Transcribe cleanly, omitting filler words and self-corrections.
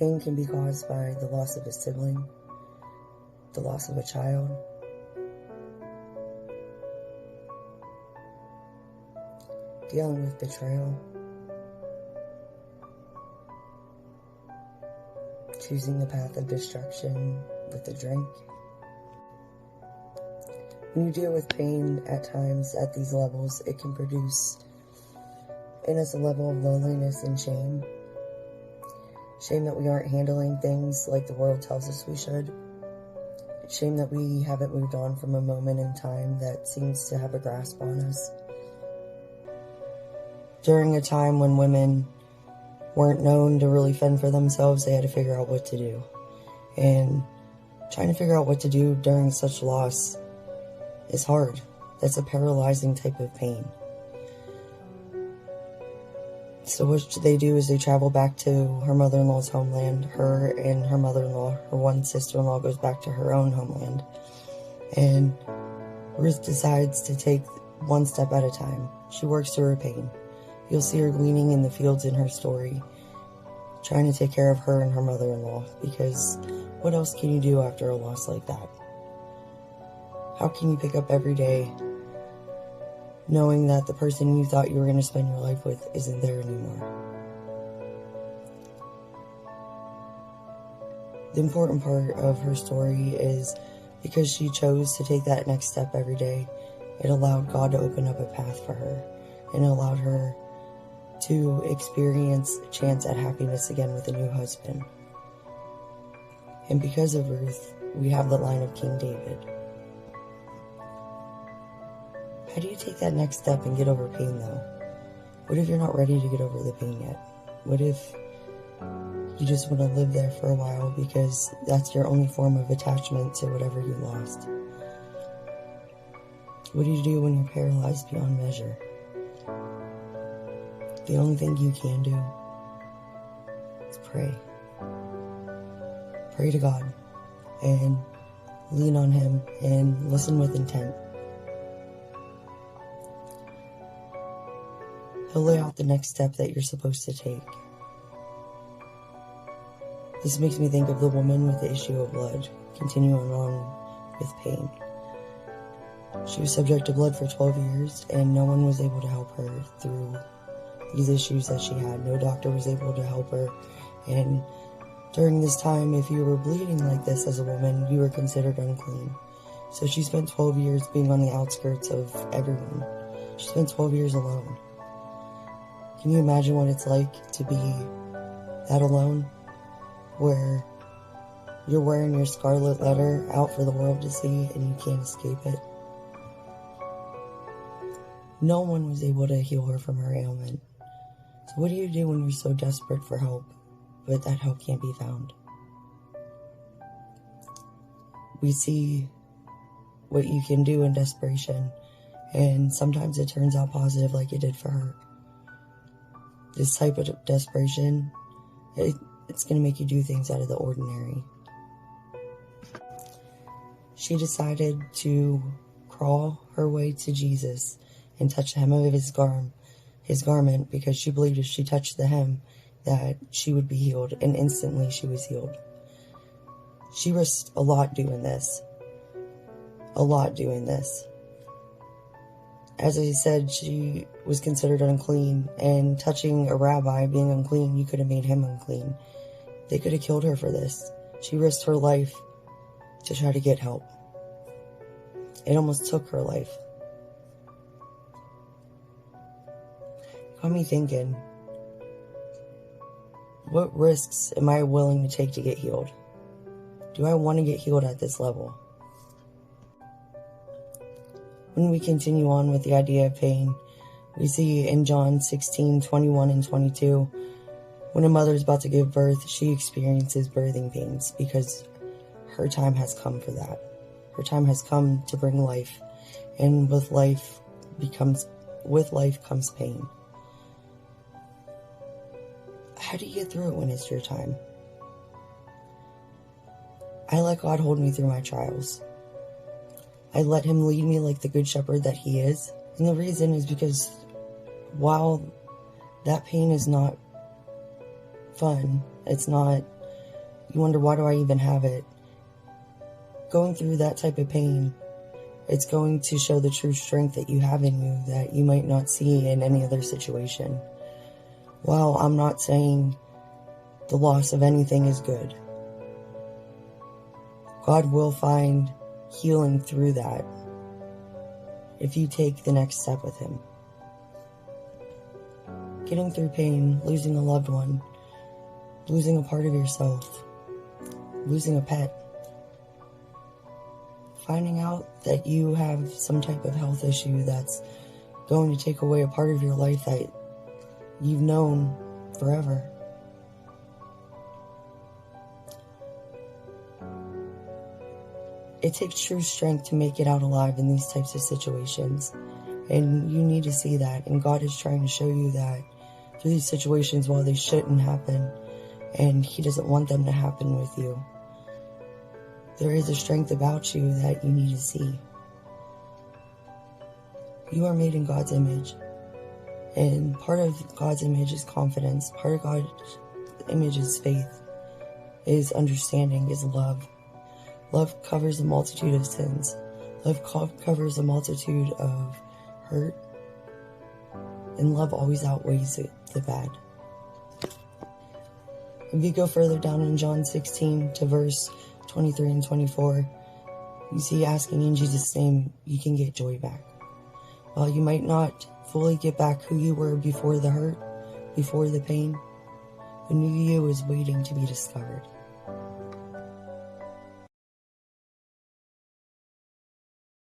Pain can be caused by the loss of a sibling, the loss of a child, dealing with betrayal, choosing the path of destruction with a drink. When you deal with pain at times at these levels, it can produce in us a level of loneliness and shame. Shame that we aren't handling things like the world tells us we should. Shame that we haven't moved on from a moment in time that seems to have a grasp on us. During a time when women weren't known to really fend for themselves, they had to figure out what to do. And trying to figure out what to do during such loss is hard. That's a paralyzing type of pain. So what they do is they travel back to her mother-in-law's homeland. Her and her mother-in-law, her one sister-in-law, goes back to her own homeland. And Ruth decides to take one step at a time. She works through her pain. You'll see her gleaning in the fields in her story, trying to take care of her and her mother-in-law, because what else can you do after a loss like that? How can you pick up every day knowing that the person you thought you were going to spend your life with isn't there anymore? The important part of her story is because she chose to take that next step every day, it allowed God to open up a path for her, and it allowed her to experience a chance at happiness again with a new husband. And because of Ruth, we have the line of King David. How do you take that next step and get over pain, though? What if you're not ready to get over the pain yet? What if you just want to live there for a while because that's your only form of attachment to whatever you lost? What do you do when you're paralyzed beyond measure? The only thing you can do is pray. Pray to God and lean on Him and listen with intent. He'll lay out the next step that you're supposed to take. This makes me think of the woman with the issue of blood, continuing on with pain. She was subject to blood for 12 years, and no one was able to help her through these issues that she had. No doctor was able to help her, and during this time, if you were bleeding like this as a woman, you were considered unclean. So she spent 12 years being on the outskirts of everyone. She spent 12 years alone. Can you imagine what it's like to be that alone, where you're wearing your scarlet letter out for the world to see and you can't escape it? No one was able to heal her from her ailment. So what do you do when you're so desperate for help, but that help can't be found? We see what you can do in desperation, and sometimes it turns out positive like it did for her. This type of desperation, it's going to make you do things out of the ordinary. She decided to crawl her way to Jesus and touch the hem of his garment, because she believed if she touched the hem that she would be healed, and instantly she was healed. She risked a lot doing this. As I said, she was considered unclean, and touching a rabbi, being unclean, you could have made him unclean. They could have killed her for this. She risked her life to try to get help. It almost took her life. Got me thinking, what risks am I willing to take to get healed? Do I want to get healed at this level? When we continue on with the idea of pain, we see in John 16:21 and 22, when a mother is about to give birth, she experiences birthing pains because her time has come for that. Her time has come to bring life, and with life comes pain. How do you get through it when it's your time? I let God hold me through my trials. I let Him lead me like the good shepherd that He is. And the reason is because while that pain is not fun, it's not You wonder, why do I even have it? Going through that type of pain, it's going to show the true strength that you have in you that you might not see in any other situation. While I'm not saying the loss of anything is good, God will find healing through that if you take the next step with Him. Getting through pain, losing a loved one, losing a part of yourself, losing a pet, finding out that you have some type of health issue that's going to take away a part of your life that you've known forever. It takes true strength to make it out alive in these types of situations. And you need to see that. And God is trying to show you that through these situations, while they shouldn't happen, and He doesn't want them to happen with you, there is a strength about you that you need to see. You are made in God's image. And part of God's image is confidence. Part of God's image is faith, is understanding, is love. Love covers a multitude of sins. Love covers a multitude of hurt. And love always outweighs the bad. If you go further down in John 16 to verse 23 and 24, you see, asking in Jesus' name, you can get joy back. While you might not fully get back who you were before the hurt, before the pain, the new you is waiting to be discovered.